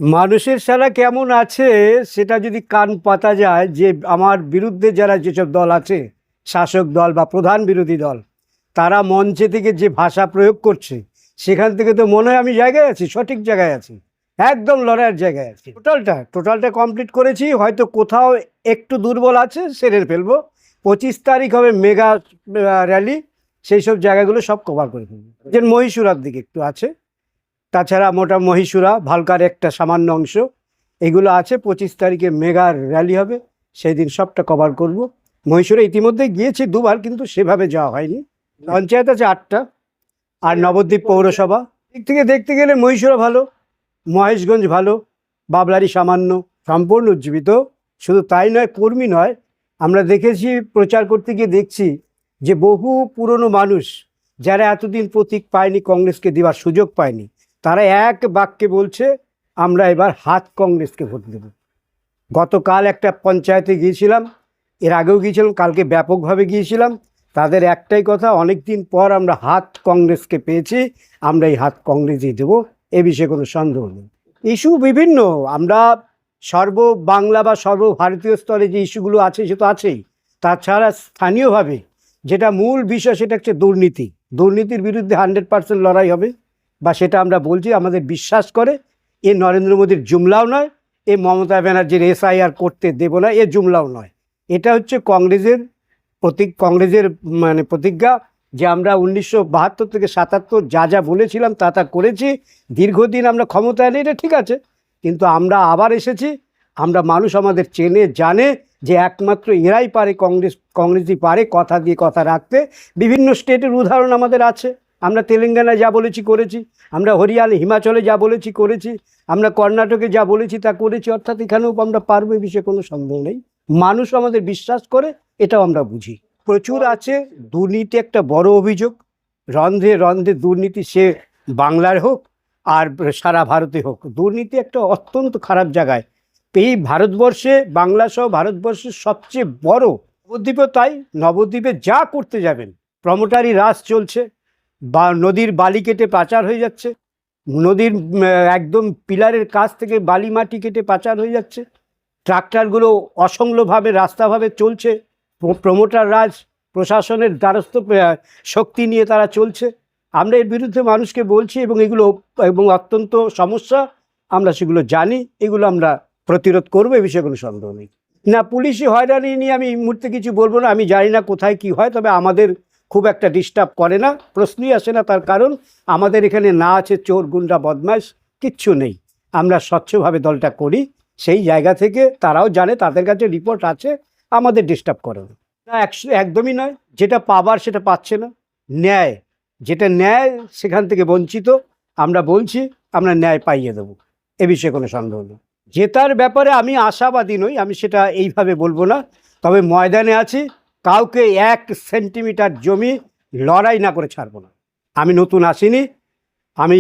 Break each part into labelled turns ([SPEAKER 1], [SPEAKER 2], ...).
[SPEAKER 1] মানুষের সারা কেমন আছে সেটা যদি কান পাতা যায়, যে আমার বিরুদ্ধে যারা যেসব দল আছে, শাসক দল বা প্রধান বিরোধী দল, তারা মঞ্চে থেকে যে ভাষা প্রয়োগ করছে, সেখান থেকে তো মনে হয় আমি জায়গায় আছি, সঠিক জায়গায় আছি, একদম লড়াইয়ের জায়গায় আছি। টোটালটা কমপ্লিট করেছি। হয়তো কোথাও একটু দুর্বল আছে, সেরে ফেলবো। 25 তারিখ হবে মেগা র্যালি, সেই সব জায়গাগুলো সব কভার করে ফেলবো। যে মহীশূরার দিকে একটু আছে, তাছাড়া মোটা মহীশূরা, ভালকার একটা সামান্য অংশ, এগুলো আছে। 25 তারিখে মেগা র্যালি হবে, সেই দিন সবটা কভার করব। মহীশূরে ইতিমধ্যে গিয়েছি দুবার, কিন্তু সেভাবে যাওয়া হয়নি। পঞ্চায়েত আছে 8টা, আর নবদ্বীপ পৌরসভা। দিক থেকে দেখতে গেলে মহীশূরা ভালো, মহেশগঞ্জ ভালো, বাবলারি সামান্য, সম্পূর্ণ উজ্জীবিত। শুধু তাই নয়, কর্মী নয়, আমরা দেখেছি প্রচার করতে গিয়ে দেখছি যে বহু পুরনো মানুষ যারা এতদিন প্রতীক পায়নি, কংগ্রেসকে দেওয়ার সুযোগ পায়নি, তারা এক বাক্যে বলছে আমরা এবার হাত কংগ্রেসকে ভোট দেব। গতকাল একটা পঞ্চায়েতে গিয়েছিলাম, এর আগেও গিয়েছিলাম, কালকে ব্যাপকভাবে গিয়েছিলাম। তাদের একটাই কথা, অনেক দিন পর আমরা হাত কংগ্রেসকে পেয়েছি, আমরা এই হাত কংগ্রেসই দেবো, এ বিষয়ে কোনো সন্দেহ নেই। ইস্যু বিভিন্ন, আমরা বাংলা বা সর্বভারতীয় স্তরে যে ইস্যুগুলো আছে সে তো আছেই। তাছাড়া স্থানীয়ভাবে যেটা মূল বিষয়, সেটা হচ্ছে দুর্নীতি। দুর্নীতির বিরুদ্ধে 100% লড়াই হবে, বা সেটা আমরা বলছি। আমাদের বিশ্বাস করে এ নরেন্দ্র মোদীর জুমলাও নয়, এ মমতা ব্যানার্জির SIR করতে দেব না, এ জুমলাও নয়। এটা হচ্ছে কংগ্রেসের কংগ্রেসের প্রতিজ্ঞা, যে আমরা 1972 থেকে 77 যা বলেছিলাম তা করেছি। দীর্ঘদিন আমরা ক্ষমতায় নেই, এটা ঠিক আছে, কিন্তু আমরা আবার এসেছি। আমরা, মানুষ আমাদের চেনে জানে যে একমাত্র এরাই পারে, কংগ্রেসই পারে কথা দিয়ে কথা রাখতে। বিভিন্ন স্টেটের উদাহরণ আমাদের আছে। আমরা তেলেঙ্গানায় যা বলেছি করেছি, আমরা হরিয়ানা হিমাচলে যা বলেছি করেছি, আমরা কর্ণাটকে যা বলেছি তা করেছি। অর্থাৎ এখানেও আমরা পারবো, এই বিষয়ে কোনো সন্দেহ নেই। মানুষ আমাদের বিশ্বাস করে, এটাও আমরা বুঝি। প্রচুর আছে দুর্নীতি, একটা বড় অভিযোগ। রন্ধ্রে রন্ধ্রে দুর্নীতি, সে বাংলার হোক আর সারা ভারতে হোক। দুর্নীতি একটা অত্যন্ত খারাপ জায়গায়। এই ভারতবর্ষে, বাংলা সহ ভারতবর্ষের সবচেয়ে বড়, নবদ্বীপে তাই। নবদ্বীপে যা করতে যাবেন, প্রমোটারি রাজ চলছে, বা নদীর বালি কেটে পাচার হয়ে যাচ্ছে, নদীর একদম পিলারের কাছ থেকে বালি মাটি কেটে পাচার হয়ে যাচ্ছে, ট্রাক্টরগুলো অসংলভাবে রাস্তাভাবে চলছে, প্রমোটার রাজ, প্রশাসনের দ্বারস্থ শক্তি নিয়ে তারা চলছে। আমরা এর বিরুদ্ধে মানুষকে বলছি, এবং অত্যন্ত সমস্যা, আমরা সেগুলো জানি, এগুলো আমরা প্রতিরোধ করবো, এ বিষয়ে কোনো সন্দেহ নেই। না, পুলিশি হয়রানি নিয়ে আমি এই মুহূর্তে কিছু বলবো না। আমি জানি না কোথায় কি হয়, তবে আমাদের খুব একটা ডিস্টার্ব করে না, প্রশ্নই আসে না। তার কারণ আমাদের এখানে না আছে চোর গুন্ডা বদমাশ, কিচ্ছু নেই। আমরা স্বচ্ছভাবে দলটা করি, সেই জায়গা থেকে তারাও জানে, তাদের কাছে রিপোর্ট আছে, আমাদের ডিস্টার্ব করে না। একদমই নয়। যেটা পাবার সেটা পাচ্ছে না, ন্যায় যেটা ন্যায় সেখান থেকে বঞ্চিত। আমরা বলছি আমরা ন্যায় পাইয়ে দেবো, এ বিষয়ে কোনো সন্দেহ নেই। জেতার ব্যাপারে আমি আশাবাদী নই, আমি সেটা এইভাবে বলবো না। তবে ময়দানে আছি, কাউকে 1 সেন্টিমিটার জমি লড়াই না করে ছাড়বো না। আমি নতুন আসিনি, আমি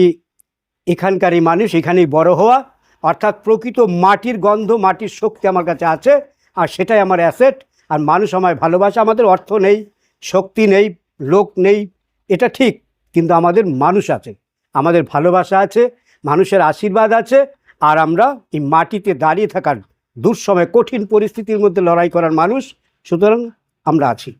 [SPEAKER 1] এখানকারই মানুষ, এখানেই বড় হওয়া। অর্থাৎ প্রকৃত মাটির গন্ধ, মাটির শক্তি আমার কাছে আছে, আর সেটাই আমার অ্যাসেট। আর মানুষ আমায় ভালোবাসে। আমাদের অর্থ নেই, শক্তি নেই, লোক নেই, এটা ঠিক, কিন্তু আমাদের মানুষ আছে, আমাদের ভালোবাসা আছে, মানুষের আশীর্বাদ আছে। আর আমরা এই মাটিতে দাঁড়িয়ে থাকার, দুঃসময় কঠিন পরিস্থিতির মধ্যে লড়াই করার মানুষ, সুতরাং আমরা আছি।